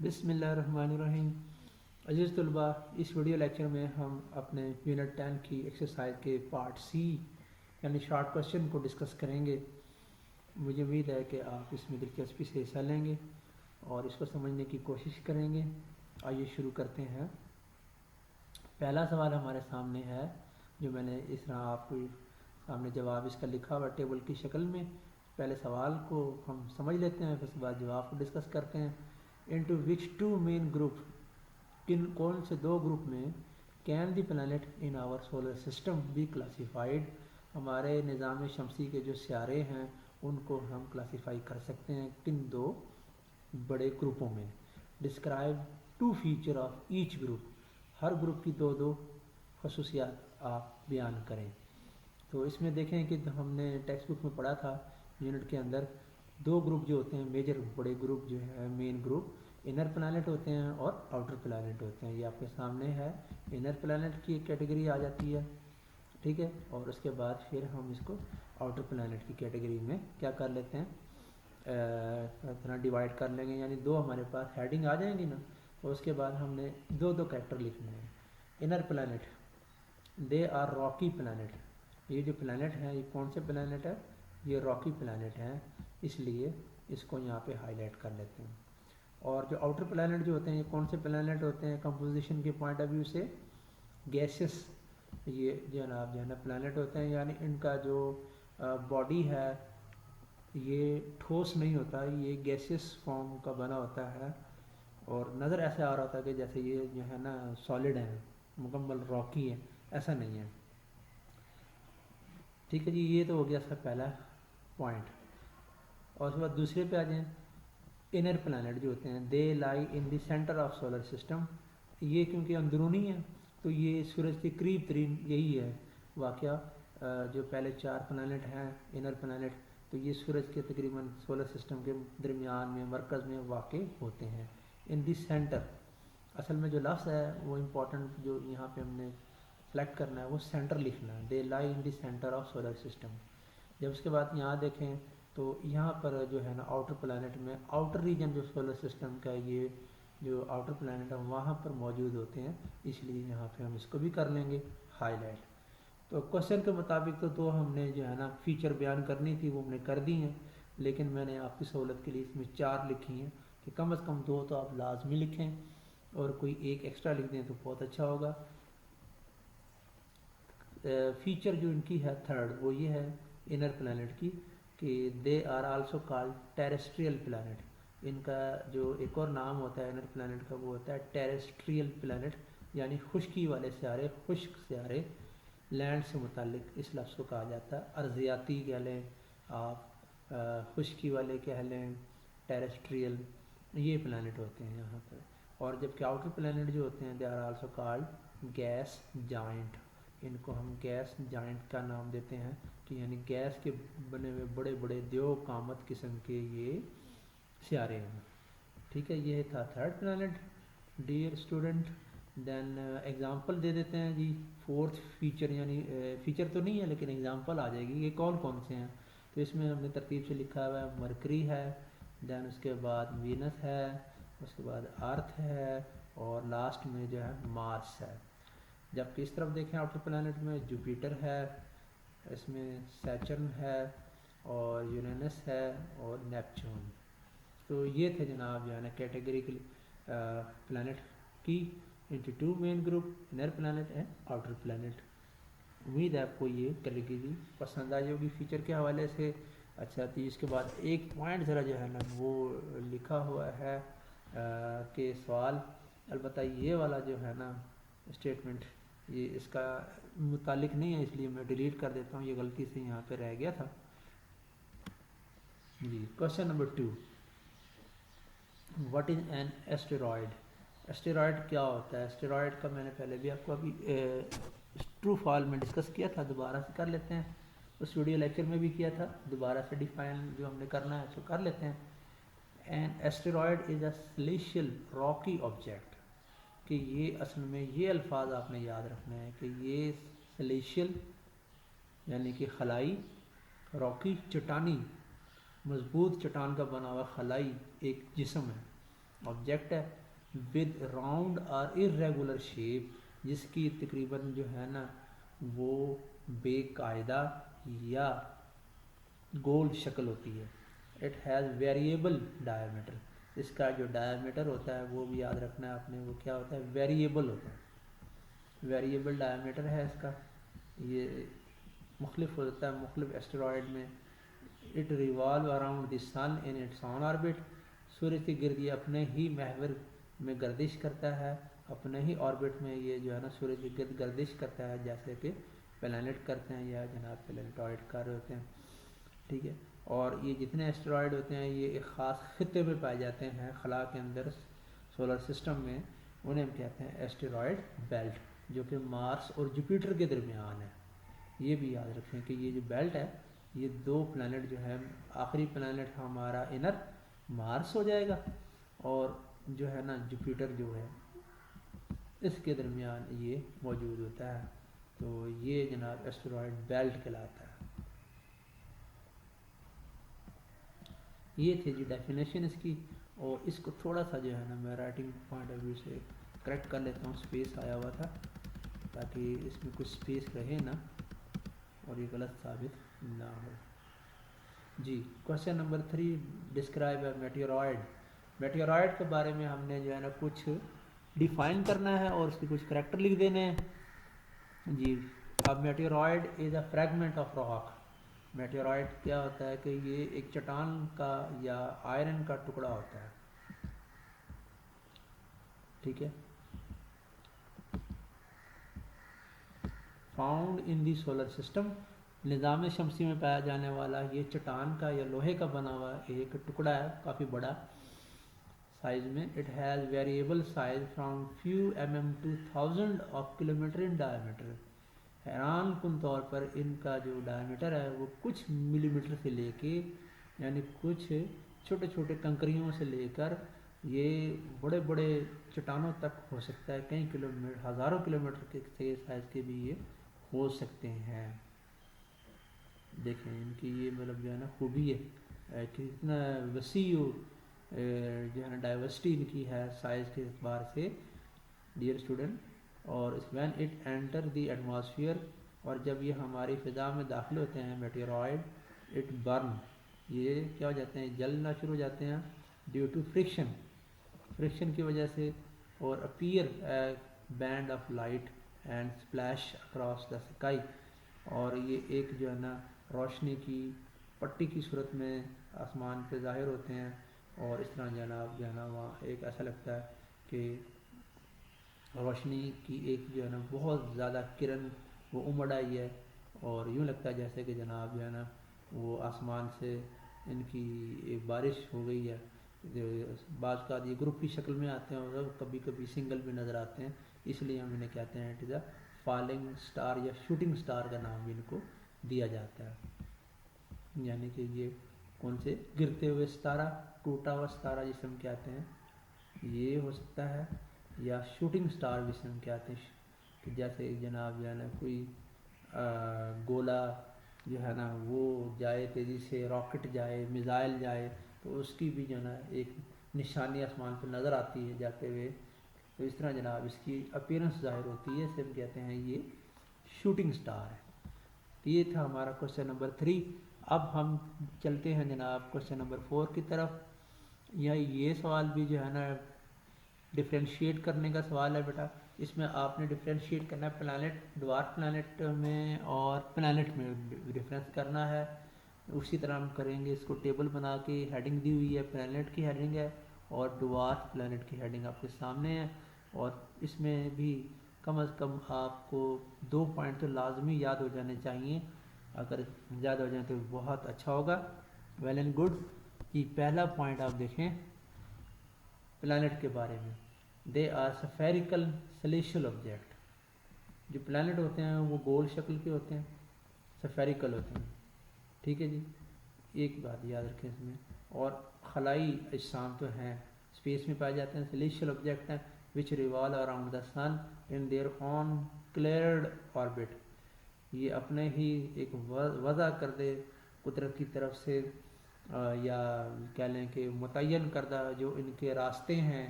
बिस्मिल्लाहिर्रहमानिर्रहीम। अज़ीज़ तलबा, इस वीडियो लेक्चर में हम अपने यूनिट 10 की एक्सरसाइज के पार्ट सी यानी शॉर्ट क्वेश्चन को डिस्कस करेंगे। मुझे उम्मीद है कि आप इसमें दिलचस्पी से हिस्सा लेंगे और इसको समझने की कोशिश करेंगे। आइए शुरू करते हैं। पहला सवाल हमारे सामने है, जो मैंने इस तरह आपको सामने जवाब इसका लिखा हुआ टेबल की शक्ल में। पहले सवाल को हम समझ लेते हैं, फिर उसके बाद जवाब को डिस्कस करते हैं। Into which two main group, कौन से दो ग्रुप में can the planet in our solar system be classified, हमारे निज़ाम शमसी के जो सियारे हैं उनको हम क्लासीफाई कर सकते हैं किन दो बड़े ग्रुपों में। Describe two feature of each group, हर ग्रुप की दो दो खसूसियात आप बयान करें। तो इसमें देखें कि हमने टेक्स्ट बुक में पढ़ा था, यूनिट के अंदर दो ग्रुप जो होते हैं मेजर बड़े ग्रुप जो है मेन ग्रुप, इनर प्लैनेट होते हैं और आउटर प्लैनेट होते हैं। ये आपके सामने है। इनर प्लैनेट की एक कैटेगरी आ जाती है, ठीक है, और उसके बाद फिर हम इसको आउटर प्लैनेट की कैटेगरी में क्या कर लेते हैं, इतना डिवाइड कर लेंगे, यानी दो हमारे पास हेडिंग आ जाएंगी ना। और उसके बाद हमने दो दो कैरेक्टर लिखने हैं। Inner planet, they are rocky planet, ये जो प्लैनेट है ये कौन से प्लैनेट है, ये रॉकी प्लैनेट है, इसलिए इसको यहाँ पे हाईलाइट कर लेते हैं। और जो आउटर प्लैनेट जो होते हैं ये कौन से प्लैनेट होते हैं कंपोजिशन के पॉइंट ऑफ व्यू से, गैसेस, ये जनाब जो है ना प्लैनेट होते हैं, यानी इनका जो बॉडी है ये ठोस नहीं होता, ये गैसेस फॉर्म का बना होता है और नज़र ऐसे आ रहा होता है कि जैसे ये जो है ना सॉलिड है, मुकम्मल रॉकी है, ऐसा नहीं है। ठीक है जी, ये तो हो गया इसका पहला पॉइंट। और उसके बाद दूसरे पे आ जाएं। इनर प्लैनेट जो होते हैं, they lie in the centre of solar system, ये क्योंकि अंदरूनी है तो ये सूरज के करीब तरीन यही है वाक़या। जो पहले चार प्लैनेट हैं इनर प्लैनेट, तो ये सूरज के तकरीबन सोलर सिस्टम के दरमियान में मरकज़ में वाक़ होते हैं। इन द सेंटर, असल में जो लफ्ज़ है वो इम्पोर्टेंट जो यहाँ पे हमने सेलेक्ट करना है वो सेंटर लिखना है। They lie in the centre of solar system. जब उसके बाद यहाँ देखें तो यहाँ पर जो है ना आउटर प्लैनेट में, आउटर रीजन जो सोलर सिस्टम का ये जो आउटर प्लैनेट है वहाँ पर मौजूद होते हैं, इसलिए यहाँ पे हम इसको भी कर लेंगे हाईलाइट। तो क्वेश्चन के मुताबिक तो हमने जो है ना फीचर बयान करनी थी वो हमने कर दी हैं, लेकिन मैंने आपकी सहूलत के लिए इसमें चार लिखी हैं कि कम से कम दो तो आप लाजमी लिखें और कोई एक एक्स्ट्रा लिख दें तो बहुत अच्छा होगा। फीचर जो इनकी है थर्ड, वो ये है इनर प्लैनेट की कि they are also called terrestrial planet. इनका जो एक और नाम होता है इनर प्लैनेट का वो होता है टेरेस्ट्रियल प्लैनेट, यानी खुश्की वाले सियारे, खुश्क सियारे। लैंड से मुतालिक इस लफ्ज़ को कहा जाता है, अर्जियाती कह लें आप, खुश्की वाले कह लें, टेरेस्ट्रियल, ये प्लैनेट होते हैं यहाँ पर। और जबकि आउटर प्लैनेट जो होते हैं they are also called gas giant, इनको हम गैस जाइंट का नाम देते हैं कि यानी गैस के बने हुए बड़े बड़े देव कामत किस्म के ये सियारे हैं। ठीक है, ये था third planet dear student. Then example दे देते हैं जी। फोर्थ फीचर, यानी फीचर तो नहीं है लेकिन एग्जांपल आ जाएगी ये कौन कौन से हैं। तो इसमें हमने तरतीब से लिखा हुआ है, मरकरी है, देन उसके बाद वीनस है, उसके बाद अर्थ है और लास्ट में जो है मार्स है। जबकि इस तरफ देखें आउटर प्लैनेट में जुपिटर है, इसमें सैटर्न है और यूरेनस है और नेपच्यून। तो ये थे जनाब जो है ना कैटेगरिकल प्लैनेट की into two main group, inner planet and outer planet. उम्मीद है आपको ये कैटेगरी पसंद आई होगी फीचर के हवाले से। अच्छा, तो इसके बाद एक पॉइंट ज़रा जो है ना वो लिखा हुआ है कि सवाल, अलबत्ता ये वाला जो है ना स्टेटमेंट ये इसका मुतालिक नहीं है, इसलिए मैं डिलीट कर देता हूँ, ये गलती से यहाँ पे रह गया था जी। Question number 2, what is an asteroid. Asteroid क्या होता है? एस्टेरॉयड का मैंने पहले भी आपको अभी ट्रू फॉल में डिस्कस किया था, दोबारा से कर लेते हैं। उस वीडियो लेक्चर में भी किया था, दोबारा से डिफाइन जो हमने करना है उसको कर लेते हैं। An asteroid is a celestial rocky object, कि ये असल में ये अल्फाज आपने याद रखना है कि ये सेलेस्टियल यानी कि खलाई, रॉकी चट्टानी, मजबूत चट्टान का बना हुआ खलाई एक जिस्म है। ऑब्जेक्ट है विद राउंड और इरेगुलर शेप, जिसकी तकरीबन जो है ना वो बेकायदा या गोल शक्ल होती है। इट हैज़ वेरिएबल डायमीटर, इसका जो डायमीटर होता है वो भी याद रखना है आपने, वो क्या होता है, वेरिएबल होता है। वेरिएबल डायमीटर है इसका, ये मुख्तलिफ होता है मुख्तलिफ एस्टेरॉयड में। It revolve around the sun in its own orbit, सूर्य के गिर्द ये अपने ही महवर में गर्दिश करता है, अपने ही ऑर्बिट में ये जो है ना सूर्य के गिर्द गर्दिश करता है, जैसे कि प्लैनेट करते हैं या जनाब प्लैनेटॉइड कर रहे होते हैं, ठीक है। और ये जितने एस्टेरॉयड होते हैं ये एक ख़ास खित्ते में पाए जाते हैं खला के अंदर सोलर सिस्टम में, उन्हें हम कहते हैं एस्टेरॉयड बेल्ट, जो कि मार्स और जुपिटर के दरमियान है। ये भी याद रखें कि ये जो बेल्ट है ये दो प्लैनेट जो है, आखिरी प्लैनेट हमारा इनर मार्स हो जाएगा और जो है ना जुपिटर जो है इसके दरमियान ये मौजूद होता है। तो ये जनाब एस्टेरॉयड बेल्ट कहलाता है। ये थी जी डेफिनेशन इसकी, और इसको थोड़ा सा जो है ना मैं राइटिंग पॉइंट ऑफ व्यू से करेक्ट कर लेता हूँ, स्पेस आया हुआ था ताकि इसमें कुछ स्पेस रहे ना और ये गलत साबित ना हो। जी क्वेश्चन नंबर 3, डिस्क्राइब ए मेटेओरॉयड। मेटेओरॉयड के बारे में हमने जो है ना कुछ डिफाइन करना है और उसके कुछ करैक्टर लिख देने हैं जी। अब meteoroid is a fragment of rock. Meteoroid क्या होता है कि ये एक चट्टान का या आयरन का टुकड़ा होता है, ठीक है। Found in the solar system, निज़ाम शमसी में पाया जाने वाला ये चट्टान का या लोहे का बना हुआ एक टुकड़ा है, काफ़ी बड़ा साइज में। It has variable size from few mm two thousand of kilometre in diameter. हैरान कुन तौर पर इनका जो डायमीटर है वो कुछ मिलीमीटर से लेके, यानी कुछ छोटे छोटे कंकरियों से लेकर ये बड़े बड़े चट्टानों तक हो सकता है, कई किलोमीटर हज़ारों किलोमीटर के साइज़ के भी ये हो सकते हैं। देखें इनकी ये मतलब जो है ना खूबी है कि इतना वसी जो है ना डाइवर्सिटी इनकी है साइज़ के एतबार से डियर स्टूडेंट। और when it enter the atmosphere, और जब ये हमारी फ़िज़ा में दाखिल होते हैं मेटेओरॉयड, इट बर्न, ये क्या हो जाते हैं, जलना शुरू हो जाते हैं ड्यू टू फ्रिक्शन, फ्रिक्शन की वजह से, और appear band of light and splash across the sky, और ये एक जो है ना रोशनी की पट्टी की सूरत में आसमान पे ज़ाहिर होते हैं। और इस तरह जनाब जो है ना वहाँ एक ऐसा लगता है कि रोशनी की एक जो है ना बहुत ज़्यादा किरण वो उमड़ आई है, और यूँ लगता है जैसे कि जनाब जो है ना वो आसमान से इनकी एक बारिश हो गई है। बाज़ का ये ग्रुप की शक्ल में आते हैं और कभी कभी सिंगल भी नज़र आते हैं, इसलिए हम इन्हें कहते हैं it is a falling star या शूटिंग स्टार का नाम भी इनको दिया जाता है। यानी कि ये कौन से गिरते हुए सितारा, टूटा हुआ सितारा जिसे हम कहते हैं ये हो सकता है, या शूटिंग स्टार जिसे हम कहते हैं कि जैसे जनाब जो है ना कोई गोला जो है ना वो जाए तेज़ी से, रॉकेट जाए, मिज़ाइल जाए, तो उसकी भी जो है ना एक निशानी आसमान पर नज़र आती है जाते हुए। तो इस तरह जनाब इसकी अपीयरेंस ज़ाहिर होती है, इसे हम कहते हैं ये शूटिंग स्टार है। तो ये था हमारा क्वेश्चन नंबर 3। अब हम चलते हैं जनाब क्वेश्चन नंबर 4 की तरफ। या ये सवाल भी जो है ना डिफ्रेंशिएट करने का सवाल है बेटा। इसमें आपने डिफ्रेंशिएट करना है प्लैनेट, ड्वार्फ प्लैनेट में और प्लैनेट में डिफरेंस करना है। उसी तरह हम करेंगे, इसको टेबल बना के हेडिंग दी हुई है, प्लैनेट की हेडिंग है और ड्वार्फ प्लैनेट की हेडिंग आपके सामने है। और इसमें भी कम अज़ कम आपको 2 पॉइंट तो लाजमी याद हो जाने चाहिए, अगर याद हो जाए तो बहुत अच्छा होगा, वेल एंड गुड। कि पहला पॉइंट आप देखें प्लैनेट के बारे में, they are spherical celestial object. जो प्लैनेट होते हैं वो गोल शक्ल के होते हैं, स्फेरिकल होते हैं, ठीक है जी। एक बात याद रखें इसमें। और खलाई अजसाम तो हैं, स्पेस में पाए जाते हैं, सेलेस्टियल ऑब्जेक्ट हैं which revolve around the sun in their own cleared orbit. ये अपने ही एक वज़ा कर दे कुदरत की तरफ से या कह लें कि मुतय्यन करदा जो इनके रास्ते हैं,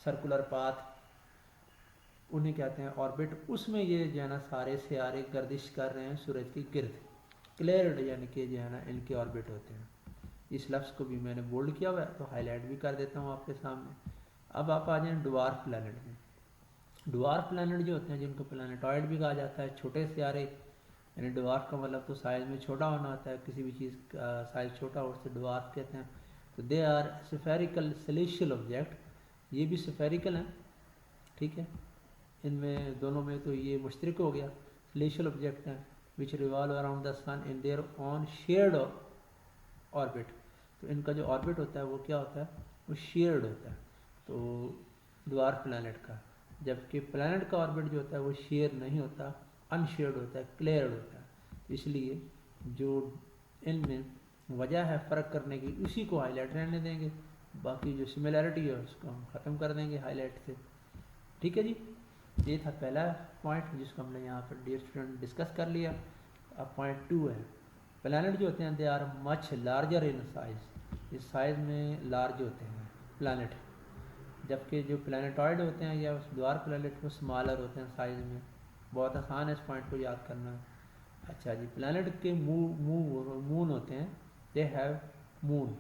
सर्कुलर पाथ, उन्हें कहते हैं ऑर्बिट। उसमें ये जो है ना सारे सियारे गर्दिश कर रहे हैं सूरज की गिर्द, क्लियर्ड यानी कि जो है ना इनके ऑर्बिट होते हैं। इस लफ्ज़ को भी मैंने बोल्ड किया हुआ है तो हाईलाइट भी कर देता हूँ आपके सामने। अब आप आ जाएँ ड्वार्फ प्लैनेट में। ड्वार्फ प्लैनेट जो होते हैं जिनको प्लैनेटॉइड भी कहा जाता है, छोटे सियारे, यानी ड्वार्फ का मतलब तो साइज़ में छोटा होना होता है, किसी भी चीज़ का साइज़ छोटा हो उसे ड्वार्फ कहते हैं। तो they are spherical celestial object, ये भी स्फेरिकल हैं, ठीक है। इनमें दोनों में तो ये मुश्तरक हो गया, सेलेशियल ऑब्जेक्ट हैं which revolve around the sun in their own shared orbit. तो इनका जो ऑर्बिट होता है वो क्या होता है, वो शेयर्ड होता है, तो ड्वार्फ प्लैनेट का। जबकि प्लैनेट का ऑर्बिट जो होता है वो शेयर नहीं होता, अनशेयर्ड होता है, क्लियर्ड होता है। तो इसलिए जो इनमें वजह है फ़र्क करने की, उसी को हाईलाइट रहने देंगे, बाकी जो सिमिलैरिटी है उसको हम ख़त्म कर देंगे हाईलाइट से। ठीक है जी, ये था पहला पॉइंट जिसको हमने यहाँ पर डियर स्टूडेंट डिस्कस कर लिया। अब पॉइंट 2 है, प्लैनेट जो होते हैं they are much larger in size, इस साइज़ में लार्ज होते हैं प्लैनेट, जबकि जो प्लैनेटॉइड होते हैं या उस द्वार प्लैनेट वो स्मॉलर होते हैं साइज़ में। बहुत आसान है इस पॉइंट को याद करना। अच्छा जी, प्लैनेट के मून होते हैं, दे हैव मून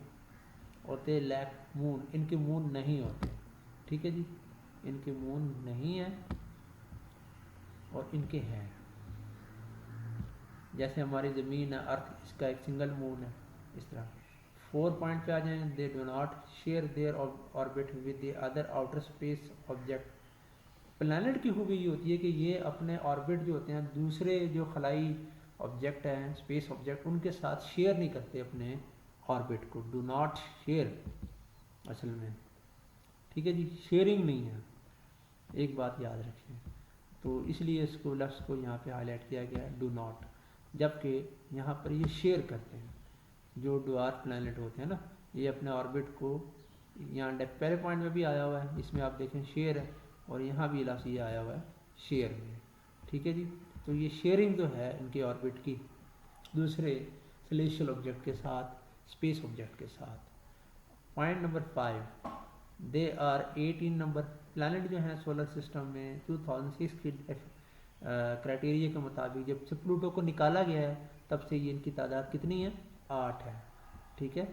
और दे लैक मून, इनके मून नहीं होते, ठीक है जी, इनके मून नहीं है और इनके हैं। जैसे हमारी ज़मीन है अर्थ, इसका एक सिंगल मून है, इस तरह। 4 पॉइंट पे आ जाएंगे, they do not share their orbit with the other outer space object. Planet की खूबी ये होती है कि ये अपने ऑर्बिट जो होते हैं दूसरे जो खलाई ऑब्जेक्ट हैं, स्पेस ऑब्जेक्ट, उनके साथ शेयर नहीं करते अपने ऑर्बिट को, डू नॉट शेयर असल में, ठीक है जी, शेयरिंग नहीं है, एक बात याद रखिए। तो इसलिए इसको लफ्ज़ को यहाँ पे हाईलाइट किया गया है, डू नॉट, जबकि यहाँ पर ये शेयर करते हैं। जो ड्वार्फ प्लैनेट होते हैं ना, ये अपने ऑर्बिट को, यहाँ पहले पॉइंट में भी आया हुआ है, इसमें आप देखें शेयर है, और यहाँ भी लफ्ज़ ये आया हुआ है शेयर में, ठीक है जी। तो ये शेयरिंग जो है इनके ऑर्बिट की दूसरे सेलेशियल ऑब्जेक्ट के साथ, स्पेस ऑब्जेक्ट के साथ। Point number 5, they are 18 number planet जो हैं सोलर सिस्टम में 2006 की क्राइटेरिया के मुताबिक जब से प्लूटो को निकाला गया है तब से ये इनकी तादाद कितनी है, 8 है, ठीक है,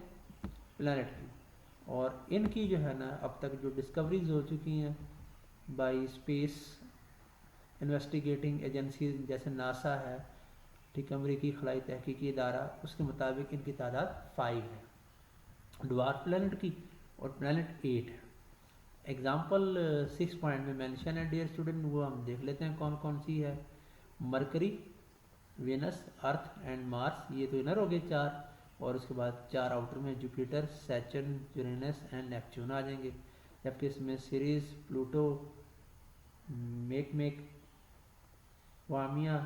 प्लैनेट की। और इनकी जो है ना अब तक जो डिस्कवरीज हो चुकी हैं बाई स्पेस इन्वेस्टिगेटिंग एजेंसी जैसे नासा है, ठीक है, अमरीकी खलाई तहकीकी इदारा, उसके मुताबिक इनकी तादाद 5 है ड्वार्फ प्लैनेट की, और प्लैनेट 8 है। एग्जाम्पल 6 पॉइंट में मेंशन है डियर स्टूडेंट, वो हम देख लेते हैं कौन कौन सी है। Mercury, Venus, Earth and Mars, ये तो इनर हो गए 4, और उसके बाद 4 आउटर में Jupiter, Saturn, Uranus and Neptune आ जाएंगे। जबकि इसमें सीरीज, प्लूटो, मेक, वामिया,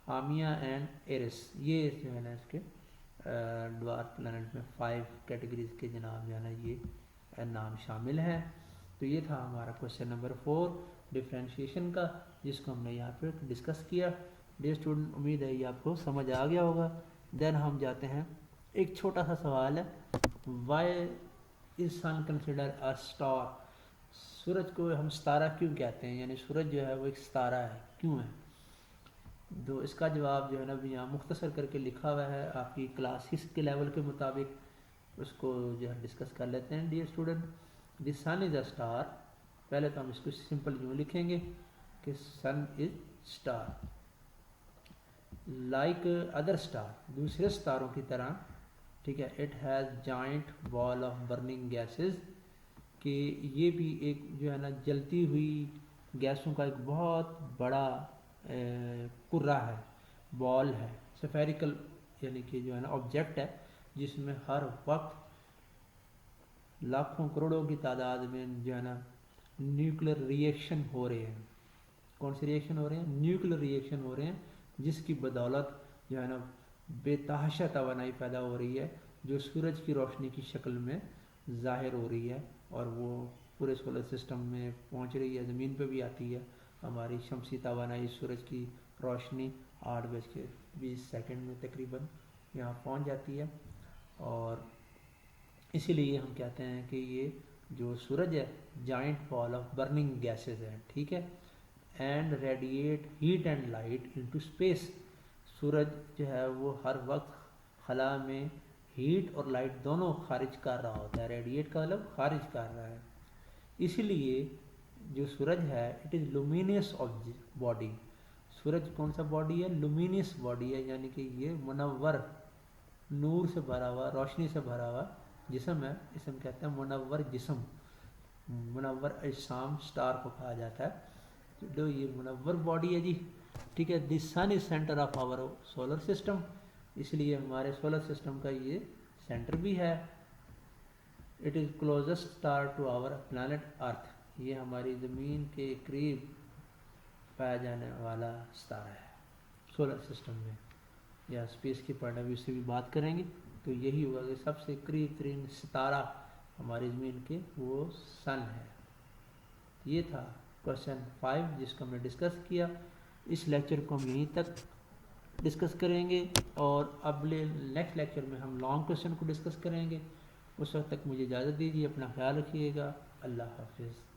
हामिया एंड एरिस, ये जो है ना इसके ड्वार्फ प्लैनेट में 5 कैटेगरीज के जनाब जो है ना ये नाम शामिल है। तो ये था हमारा क्वेश्चन नंबर 4 डिफ्रेंशिएशन का, जिसको हमने यहाँ पे डिस्कस किया। डियर स्टूडेंट, उम्मीद है ये आपको समझ आ गया होगा। देन हम जाते हैं, एक छोटा सा सवाल है, why is sun consider a star, सूरज को हम सितारा क्यों कहते हैं, यानी सूरज जो है वो एक सितारा है, क्यों है। तो इसका जवाब जो है ना अभी यहाँ मुख्तसर करके लिखा हुआ है, आपकी क्लास 6 के लेवल के मुताबिक उसको जो है डिस्कस कर लेते हैं। Dear student, the sun is a star, पहले तो हम इसको सिंपल यूँ लिखेंगे कि sun is star, like other star, दूसरे सितारों की तरह, ठीक है, it has giant ball of burning gases, कि ये भी एक जो है ना जलती हुई गैसों का एक बहुत बड़ा कुर्रा है, बॉल है, स्फेरिकल यानी कि जो है ना ऑब्जेक्ट है, जिसमें हर वक्त लाखों करोड़ों की तादाद में जो है ना न्यूक्लियर रिएक्शन हो रहे हैं। कौन से रिएक्शन हो रहे हैं, न्यूक्लियर रिएक्शन हो रहे हैं, जिसकी बदौलत जो है ना बेतहाशा तवानाई पैदा हो रही है, जो सूरज की रोशनी की शक्ल में ज़ाहिर हो रही है, और वो पूरे सोलर सिस्टम में पहुंच रही है, ज़मीन पे भी आती है। हमारी शमसी तवानाई, सूरज की रोशनी 8:20 में तकरीबन यहाँ पहुंच जाती है। और इसीलिए हम कहते हैं कि ये जो सूरज है giant ball of burning gases है, ठीक है, and radiate heat and light into space. सूरज जो है वो हर वक्त खला में हीट और लाइट दोनों खारिज कर रहा होता है। रेडिएट का मतलब खारिज कर रहा है। इसीलिए जो सूरज है इट इज़ लुमिनियस बॉडी। सूरज कौन सा बॉडी है? लुमिनियस बॉडी है, यानी कि ये मुनव्वर, नूर से भरा हुआ, रोशनी से भरा हुआ जिस्म है। इसम कहते हैं मुनव्वर जिस्म, मुनव्वर अजसाम स्टार को कहा जाता है। तो ये मुनव्वर बॉडी है जी, ठीक है। The sun is centre of our solar system, इसलिए हमारे सोलर सिस्टम का ये सेंटर भी है। It is closest star to our planet earth, ये हमारी ज़मीन के करीब पाया जाने वाला सितारा है सोलर सिस्टम में, या स्पेस के पॉइंट ऑफ व्यू से भी बात करेंगे तो यही होगा कि सबसे करीब तरीन सितारा हमारी ज़मीन के वो सन है। ये था क्वेश्चन 5 जिसको हमने डिस्कस किया। इस लेक्चर को हम यहीं तक डिस्कस करेंगे और अगले नेक्स्ट लेक्चर में हम लॉन्ग क्वेश्चन को डिस्कस करेंगे। उस वक्त तक मुझे इजाज़त दीजिए, अपना ख्याल रखिएगा। अल्लाह हाफिज़।